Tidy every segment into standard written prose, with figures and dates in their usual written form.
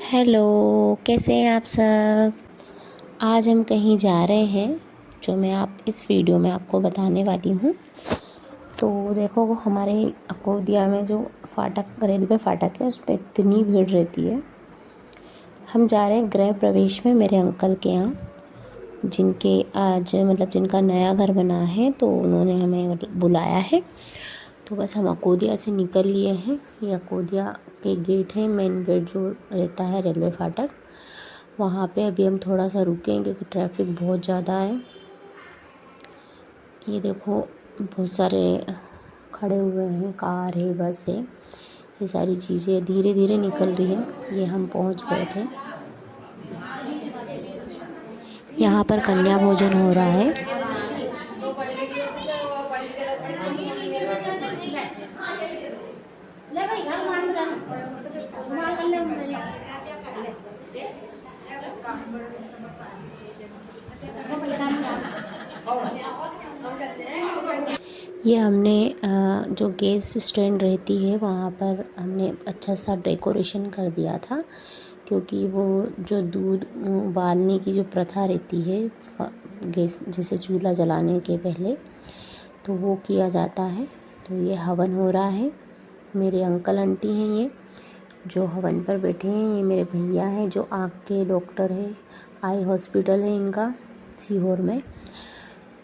Hello, कैसे हैं आप सब। आज हम कहीं जा रहे हैं जो मैं आप इस वीडियो में आपको बताने वाली हूँ। तो देखो वो हमारे अकोदिया में जो फाटक रेलवे फाटक है उस पर इतनी भीड़ रहती है। हम जा रहे हैं गृह प्रवेश में मेरे अंकल के यहाँ, जिनके आज जिनका नया घर बना है, तो उन्होंने हमें बुलाया है। तो बस हम अकोदिया से निकल लिए हैं। ये अकोदिया के गेट है, मेन गेट जो रहता है रेलवे फाटक, वहाँ पे अभी हम थोड़ा सा रुके क्योंकि ट्रैफिक बहुत ज़्यादा है। ये देखो बहुत सारे खड़े हुए हैं, कार है, बस है, ये सारी चीज़ें धीरे धीरे निकल रही है। ये हम पहुँच गए थे। यहाँ पर कन्या भोजन हो रहा है। ये हमने जो गैस स्टैंड रहती है वहाँ पर हमने अच्छा सा डेकोरेशन कर दिया था, क्योंकि वो जो दूध उबालने की जो प्रथा रहती है गैस जैसे चूल्हा जलाने के पहले, तो वो किया जाता है। तो ये हवन हो रहा है। मेरे अंकल आंटी हैं ये जो हवन पर बैठे हैं। ये मेरे भैया हैं जो आँख के डॉक्टर है, आई हॉस्पिटल है इनका सीहोर में,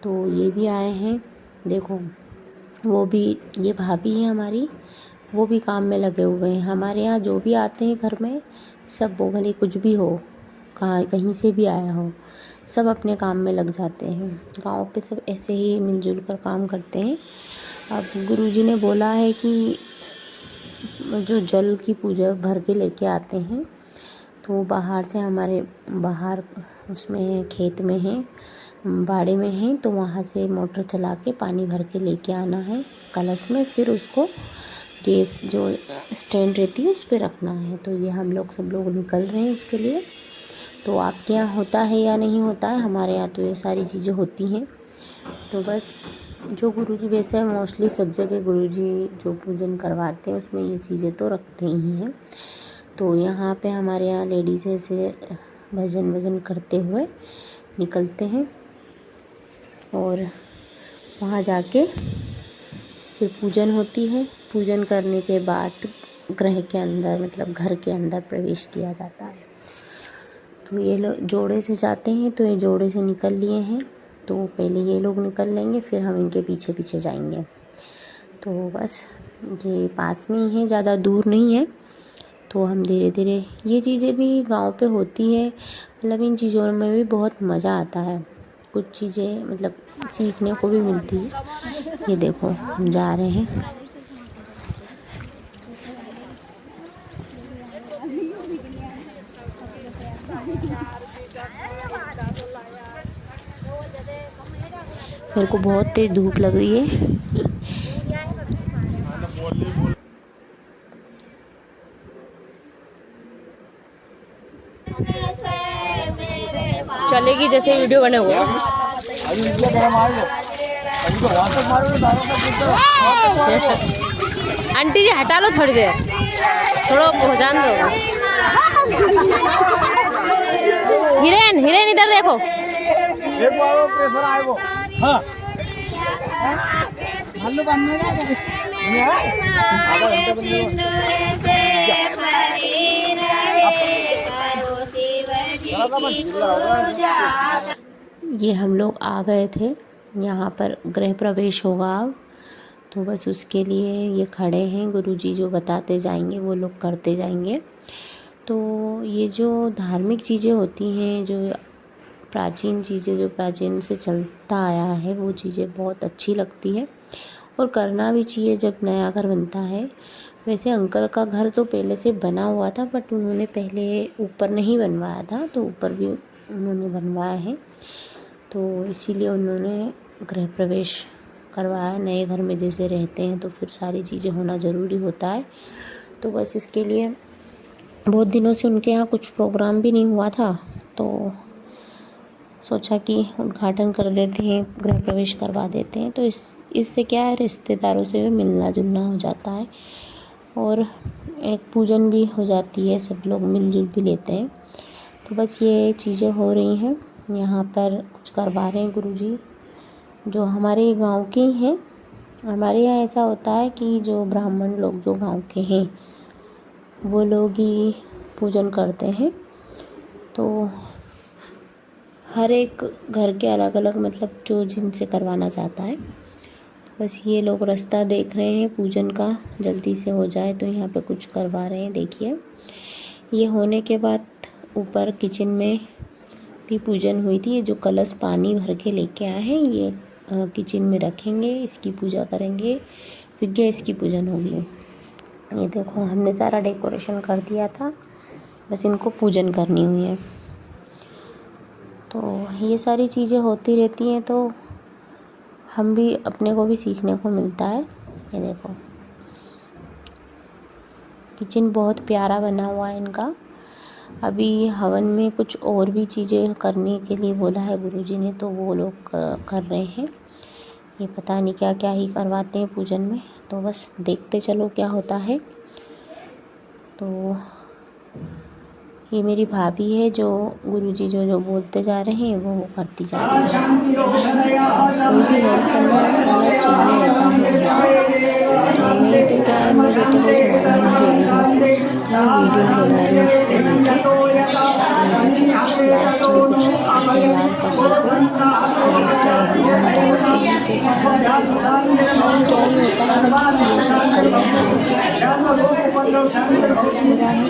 तो ये भी आए हैं। देखो वो भी, ये भाभी है हमारी, वो भी काम में लगे हुए हैं। हमारे यहाँ जो भी आते हैं घर में, सब वो भले कुछ भी हो, कहीं से भी आया हो, सब अपने काम में लग जाते हैं। गांव पे सब ऐसे ही मिलजुल कर काम करते हैं। अब गुरुजी ने बोला है कि जो जल की पूजा भर के लेके आते हैं, तो बाहर से हमारे बाहर उसमें खेत में है, बाड़े में है, तो वहाँ से मोटर चला के पानी भर के लेके आना है कलश में, फिर उसको गैस जो स्टैंड रहती है उस पर रखना है। तो ये हम लोग सब लोग निकल रहे हैं उसके लिए। तो आपके यहाँ होता है या नहीं होता है? हमारे यहाँ तो ये सारी चीज़ें होती हैं। तो बस जो गुरुजी, वैसे मोस्टली सब जगह गुरुजी जो पूजन करवाते हैं उसमें ये चीज़ें तो रखते ही हैं। तो यहाँ पे हमारे यहाँ लेडीज़ ऐसे भजन वजन करते हुए निकलते हैं और वहाँ जाके फिर पूजन होती है। पूजन करने के बाद गृह के अंदर घर के अंदर प्रवेश किया जाता है। तो ये लोग जोड़े से जाते हैं, तो ये जोड़े से निकल लिए हैं, तो पहले ये लोग निकल लेंगे, फिर हम इनके पीछे पीछे जाएंगे। तो बस ये पास में ही है, ज़्यादा दूर नहीं है। तो हम धीरे धीरे, ये चीज़ें भी गांव पे होती है, इन चीज़ों में भी बहुत मज़ा आता है। कुछ चीज़ें सीखने को भी मिलती है। ये देखो हम जा रहे हैं। मेरे को बहुत तेज धूप लग रही है। चलेगी जैसे वीडियो बने हुए। आंटी जी हटा लो थोड़ी देर, थोड़ा पहुँचान दो। हिरेन हिरेन इधर देखो। ये हम लोग आ गए थे, यहाँ पर गृह प्रवेश होगा अब, तो बस उसके लिए ये खड़े हैं। गुरुजी जो बताते जाएंगे वो लोग करते जाएंगे। तो ये जो धार्मिक चीज़ें होती हैं, जो प्राचीन चीज़ें, जो प्राचीन से चलता आया है, वो चीज़ें बहुत अच्छी लगती है और करना भी चाहिए जब नया घर बनता है। वैसे अंकल का घर तो पहले से बना हुआ था, बट उन्होंने पहले ऊपर नहीं बनवाया था, तो ऊपर भी उन्होंने बनवाया है, तो इसीलिए उन्होंने गृह प्रवेश करवाया। नए घर में जैसे रहते हैं तो फिर सारी चीज़ें होना ज़रूरी होता है। तो बस इसके लिए बहुत दिनों से उनके यहाँ कुछ प्रोग्राम भी नहीं हुआ था, तो सोचा कि उद्घाटन कर देते हैं, गृह प्रवेश करवा देते हैं। तो इससे क्या है, रिश्तेदारों से भी मिलना जुलना हो जाता है और एक पूजन भी हो जाती है, सब लोग मिलजुल भी लेते हैं। तो बस ये चीज़ें हो रही हैं यहाँ पर, कुछ करवा रहे हैं गुरुजी जो हमारे गांव के ही हैं। हमारे यहाँ ऐसा होता है कि जो ब्राह्मण लोग जो गांव के हैं वो लोग ही पूजन करते हैं। तो हर एक घर के अलग अलग मतलब जो जिनसे करवाना चाहता है। बस ये लोग रास्ता देख रहे हैं पूजन का, जल्दी से हो जाए, तो यहाँ पे कुछ करवा रहे हैं। देखिए ये होने के बाद ऊपर किचन में भी पूजन हुई थी। ये जो कलश पानी भर के लेके आए हैं ये किचन में रखेंगे, इसकी पूजा करेंगे, फिर गैस की पूजन होगी। ये देखो हमने सारा डेकोरेशन कर दिया था, बस इनको पूजन करनी हुई है। तो ये सारी चीज़ें होती रहती हैं तो हम भी अपने को भी सीखने को मिलता है। ये देखो किचन बहुत प्यारा बना हुआ है इनका। अभी हवन में कुछ और भी चीज़ें करने के लिए बोला है गुरुजी ने, तो वो लोग कर रहे हैं। ये पता नहीं क्या क्या ही करवाते हैं पूजन में, तो बस देखते चलो क्या होता है। तो ये मेरी भाभी है जो गुरुजी जो जो बोलते जा रहे हैं वो करती जा रही है। कोई भी हेल्प करना आना चाहिए रहता है। तो मैं तो क्या है, मैं बेटे को संभालने में लगी हूँ, तो वीडियो बना रही हूँ उसको लेके। लास्ट में कुछ ऐसे लाल कपड़े को लास्ट हल्दी में डालते हैं, तो और क्या ही होता है, बट ये सब करना है। पूरा है